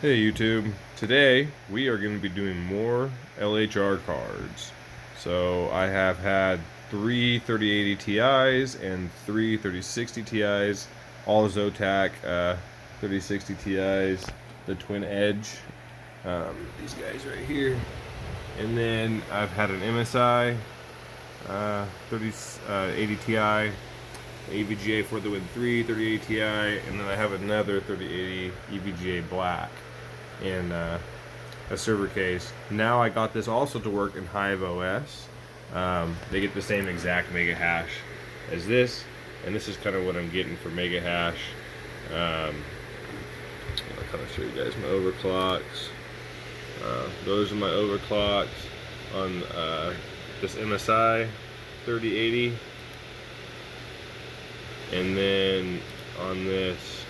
Hey YouTube, today we are going to be doing more LHR cards. So I have had three 3080 Ti's and three 3060 Ti's, all Zotac 3060 Ti's, the twin edge, these guys right here. And then I've had an MSI 3080 Ti, EVGA for the Win 3, 3080 Ti, and then I have another 3080 EVGA Black and a server case. Now I got this also to work in Hive OS. They get the same exact mega hash as this, and this is kind of what I'm getting for mega hash. I'll kind of show you guys my overclocks. Those are my overclocks on this MSI 3080, and then on this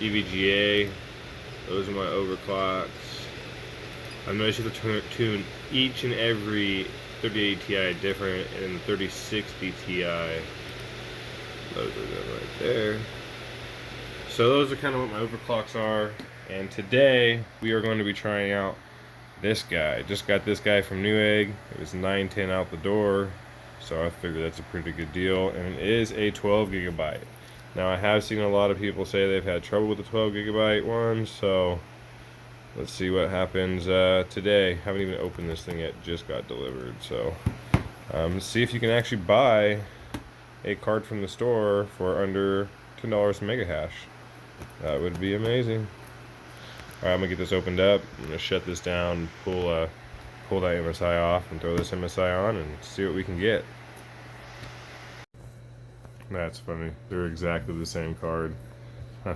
EVGA, those are my overclocks. I noticed you have to tune each and every 3080 Ti different, and the 3060 Ti, those are them right there. So those are kind of what my overclocks are, and today we are going to be trying out this guy. Just got this guy from Newegg. It was $9.10 out the door, so I figured that's a pretty good deal, and it is a 12 gigabyte. Now I have seen a lot of people say they've had trouble with the 12 gigabyte one, so let's see what happens today. Haven't even opened this thing yet, just got delivered. So see if you can actually buy a card from the store for under $10 mega hash. That would be amazing. Alright, I'm gonna get this opened up. I'm gonna shut this down, pull that MSI off, and throw this MSI on and see what we can get. That's funny. They're exactly the same card. Huh.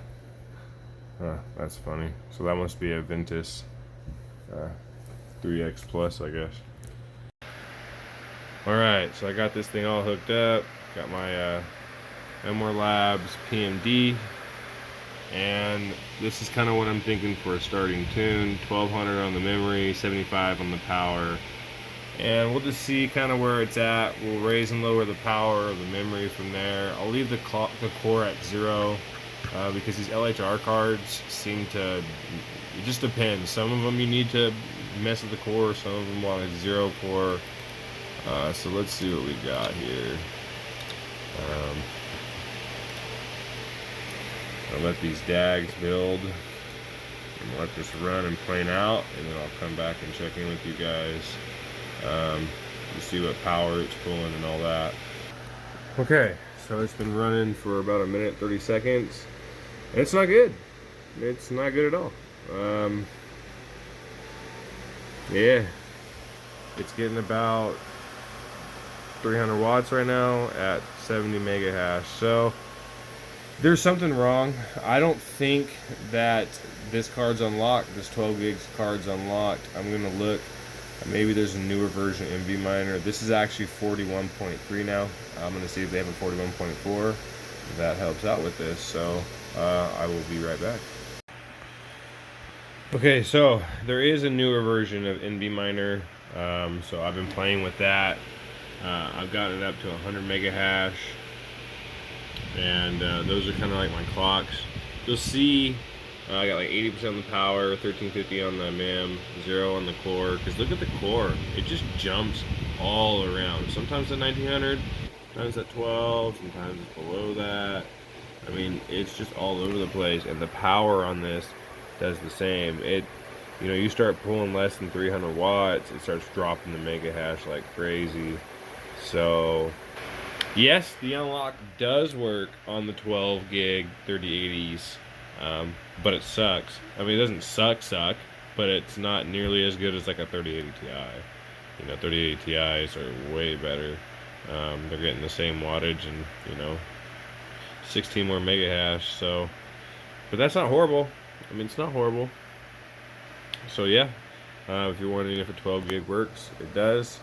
That's funny. So that must be a Ventus 3X Plus, I guess. Alright, so I got this thing all hooked up. Got my Memoir Labs PMD. And this is kind of what I'm thinking for a starting tune. 1200 on the memory, 75 on the power. And we'll just see kind of where it's at. We'll raise and lower the power of the memory from there. I'll leave the core at 0 because these LHR cards seem to, it just depends. Some of them you need to mess with the core, some of them want a 0 core. So let's see what we got here. I'll let these DAGs build and let this run and plane out, and then I'll come back and check in with you guys. You see what power it's pulling and all that. Okay, so it's been running for about a minute 30 seconds. And it's not good. It's not good at all. Yeah, it's getting about 300 watts right now at 70 mega hash. So there's something wrong. I don't think that this card's unlocked. This 12 gigs card's unlocked. I'm gonna look. Maybe there's a newer version of NBminer. This is actually 41.3 now. I'm going to see if they have a 41.4. That helps out with this. So I will be right back. Okay, so there is a newer version of NBminer. So I've been playing with that. I've gotten it up to 100 mega hash. And those are kind of like my clocks. You'll see I got like 80% on the power, 1350 on the mem, 0 on the core. Because look at the core, it just jumps all around. Sometimes at 1900, sometimes at 12, sometimes it's below that. I mean, it's just all over the place. And the power on this does the same. You know, you start pulling less than 300 watts, it starts dropping the mega hash like crazy. So yes, the unlock does work on the 12 gig 3080s. But it sucks. I mean, it doesn't suck, but it's not nearly as good as like a 3080 Ti. You know, 3080 Ti's are way better. They're getting the same wattage and, you know, 16 more mega hash. So, but that's not horrible. I mean, it's not horrible. So yeah, if you're wondering if a 12 gig works, it does.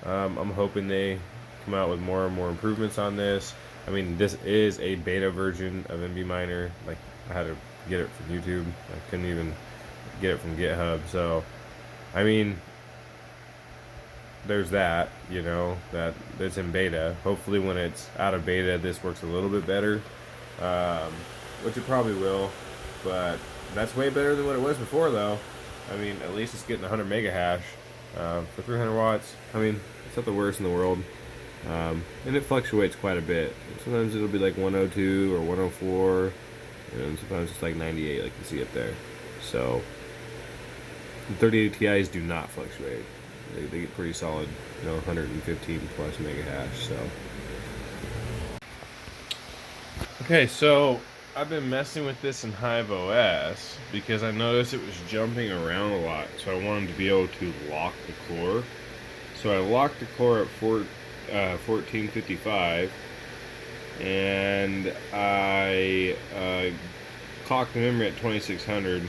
I'm hoping they come out with more and more improvements on this. I mean, this is a beta version of NBminer. Like, I had to get it from YouTube. I couldn't even get it from GitHub. So, I mean, there's that, you know, that's in beta. Hopefully when it's out of beta, this works a little bit better, which it probably will. but that's way better than what it was before, though. I mean, at least it's getting 100 mega hash for 300 watts. I mean, it's not the worst in the world, and it fluctuates quite a bit. Sometimes it'll be like 102 or 104, and sometimes it's like 98, like you see up there. So, the 3080 Ti's do not fluctuate. They get pretty solid, 115 plus mega hash. So, okay, so I've been messing with this in Hive OS because I noticed it was jumping around a lot, so I wanted to be able to lock the core. So I locked the core at 1455, and I clocked the memory at 2600,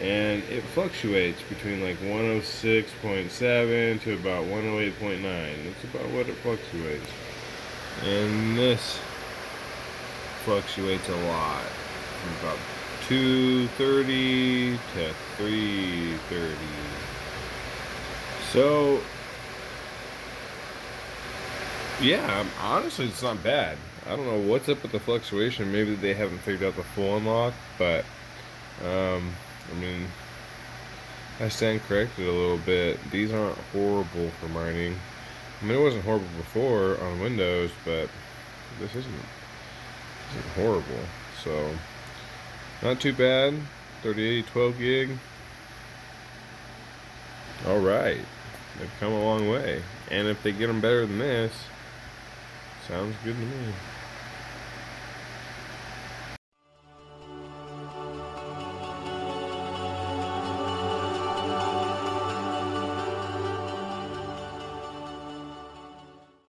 and it fluctuates between like 106.7 to about 108.9. That's about what it fluctuates. And this fluctuates a lot, from about 230 to 330. So yeah, honestly, it's not bad. I don't know what's up with the fluctuation. Maybe they haven't figured out the full unlock, but I mean, I stand corrected a little bit. These aren't horrible for mining. I mean, it wasn't horrible before on Windows, but this isn't horrible. So, not too bad. 3080 12 gig. Alright. They've come a long way. And if they get them better than this, sounds good to me.